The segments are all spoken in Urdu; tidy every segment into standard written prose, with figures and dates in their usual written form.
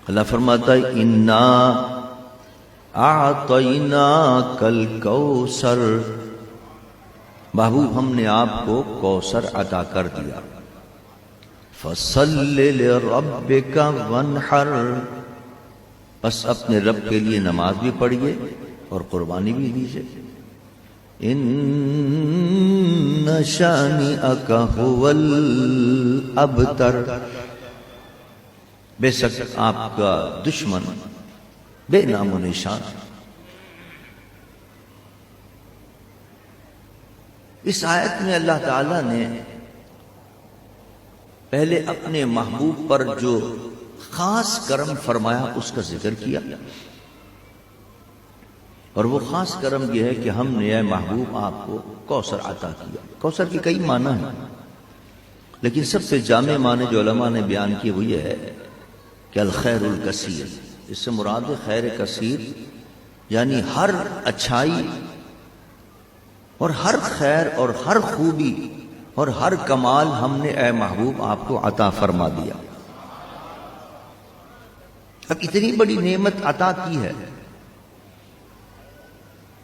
اللہ فرماتا ہے انا اعطیناک الکوثر، محبوب ہم نے آپ کو کوثر عطا کر دیا. فصل لربک وانحر، بس اپنے رب کے لیے نماز بھی پڑھیے اور قربانی بھی دیجیے. ان شانئک هو الابتر، بے شک آپ کا دشمن بے نام و نشان. اس آیت میں اللہ تعالی نے پہلے اپنے محبوب پر جو خاص کرم فرمایا اس کا ذکر کیا، اور وہ خاص کرم یہ ہے کہ ہم نے اے محبوب آپ کو کوثر عطا کیا. کوثر کی کئی معنی ہیں، لیکن سب سے جامع معنی جو علماء نے بیان کی وہ یہ ہے کہ الخیر الکثیر. اس سے مراد خیر کثیر یعنی ہر اچھائی اور ہر خیر اور ہر خوبی اور ہر کمال ہم نے اے محبوب آپ کو عطا فرما دیا. اب اتنی بڑی نعمت عطا کی ہے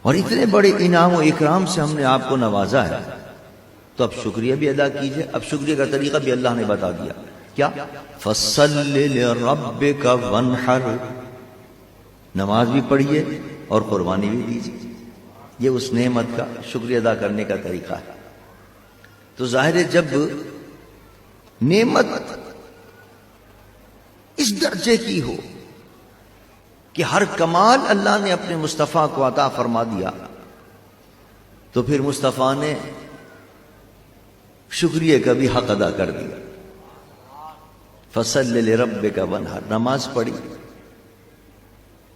اور اتنے بڑے انعام و اکرام سے ہم نے آپ کو نوازا ہے، تو اب شکریہ بھی ادا کیجئے. اب شکریہ کا طریقہ بھی اللہ نے بتا دیا. کیا؟ فَصَلِّ لِرَبِّكَ وَانْحَرْ، نماز بھی پڑھیے اور قربانی بھی دیجیے. یہ اس نعمت کا شکریہ ادا کرنے کا طریقہ ہے. تو ظاہر ہے جب نعمت اس درجے کی ہو کہ ہر کمال اللہ نے اپنے مصطفیٰ کو عطا فرما دیا، تو پھر مصطفیٰ نے شکریہ کا بھی حق ادا کر دیا. فَصَلِّ لِرَبِّكَ وَانْحَرْ، نماز پڑھی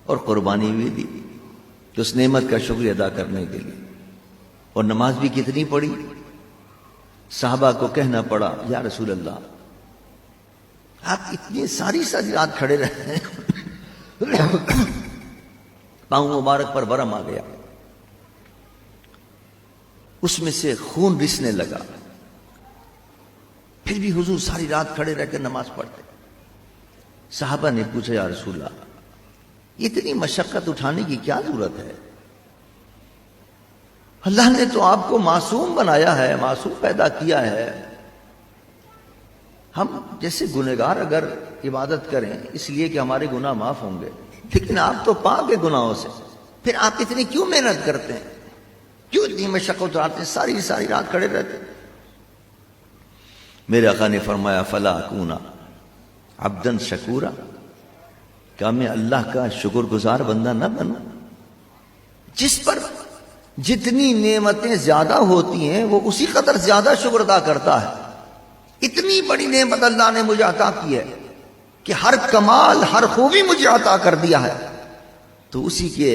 اور قربانی بھی دی تو اس نعمت کا شکریہ ادا کرنے کے لیے. اور نماز بھی کتنی پڑھی؟ صحابہ کو کہنا پڑا یا رسول اللہ آپ اتنی ساری رات کھڑے رہے پاؤں مبارک پر برم آ گیا، اس میں سے خون رسنے لگا، پھر بھی حضور ساری رات کھڑے رہ کر نماز پڑھتے. صحابہ نے پوچھا یا رسول اللہ اتنی مشقت اٹھانے کی کیا ضرورت ہے؟ اللہ نے تو آپ کو معصوم بنایا ہے، معصوم پیدا کیا ہے. ہم جیسے گنہگار اگر عبادت کریں اس لیے کہ ہمارے گناہ معاف ہوں گے، لیکن آپ تو پاک ہیں گناہوں سے، پھر آپ اتنی کیوں محنت کرتے ہیں، کیوں اتنی مشقت اٹھاتے ہیں، ساری رات کھڑے رہتے ہیں؟ میرے آقا نے فرمایا فلا اکونا عبدا شکورا، کیا میں اللہ کا شکر گزار بندہ نہ بنوں؟ جس پر جتنی نعمتیں زیادہ ہوتی ہیں وہ اسی قدر زیادہ شکر ادا کرتا ہے. اتنی بڑی نعمت اللہ نے مجھے عطا کی ہے کہ ہر کمال ہر خوبی مجھے عطا کر دیا ہے، تو اسی کے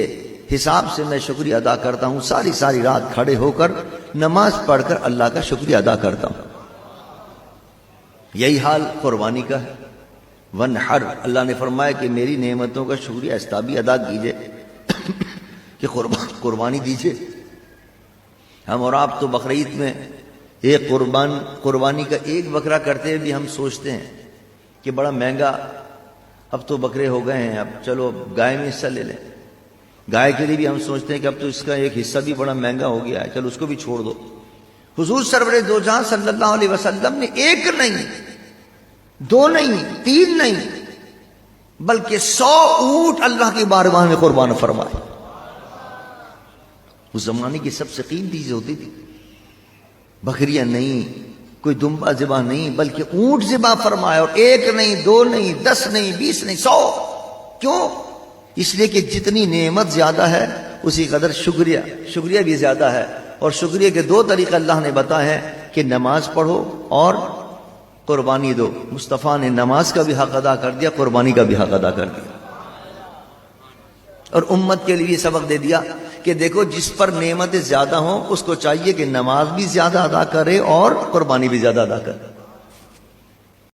حساب سے میں شکریہ ادا کرتا ہوں. ساری رات کھڑے ہو کر نماز پڑھ کر اللہ کا شکریہ ادا کرتا ہوں. یہی حال قربانی کا ہے. وَانْحَرْ، اللہ نے فرمایا کہ میری نعمتوں کا شکریہ اس طرح بھی ادا کیجئے کہ قربانی دیجئے. ہم اور آپ تو بقرعید میں ایک قربانی کا ایک بکرا کرتے ہوئے بھی ہم سوچتے ہیں کہ بڑا مہنگا، اب تو بکرے ہو گئے ہیں، اب چلو گائے میں حصہ لے لیں. گائے کے لیے بھی ہم سوچتے ہیں کہ اب تو اس کا ایک حصہ بھی بڑا مہنگا ہو گیا ہے، چلو اس کو بھی چھوڑ دو. حضور سرور دو جہاں صلی اللہ علیہ وسلم نے ایک نہیں، دو نہیں، تین نہیں، بلکہ 100 اونٹ اللہ کی بارگاہ میں قربان فرمائے. اس زمانے کی سب سے قیمتی چیز ہوتی تھی. بکریاں نہیں، کوئی دمبا ذبح نہیں، بلکہ اونٹ ذبح فرمایا، اور ایک نہیں، دو نہیں، 10 نہیں، 20 نہیں، 100. کیوں؟ اس لیے کہ جتنی نعمت زیادہ ہے اسی قدر شکریہ بھی زیادہ ہے. اور شکریہ کے 2 طریقے اللہ نے بتائے ہیں کہ نماز پڑھو اور قربانی دو. مصطفیٰ نے نماز کا بھی حق ادا کر دیا، قربانی کا بھی حق ادا کر دیا، اور امت کے لیے سبق دے دیا کہ دیکھو جس پر نعمتیں زیادہ ہوں اس کو چاہیے کہ نماز بھی زیادہ ادا کرے اور قربانی بھی زیادہ ادا کرے.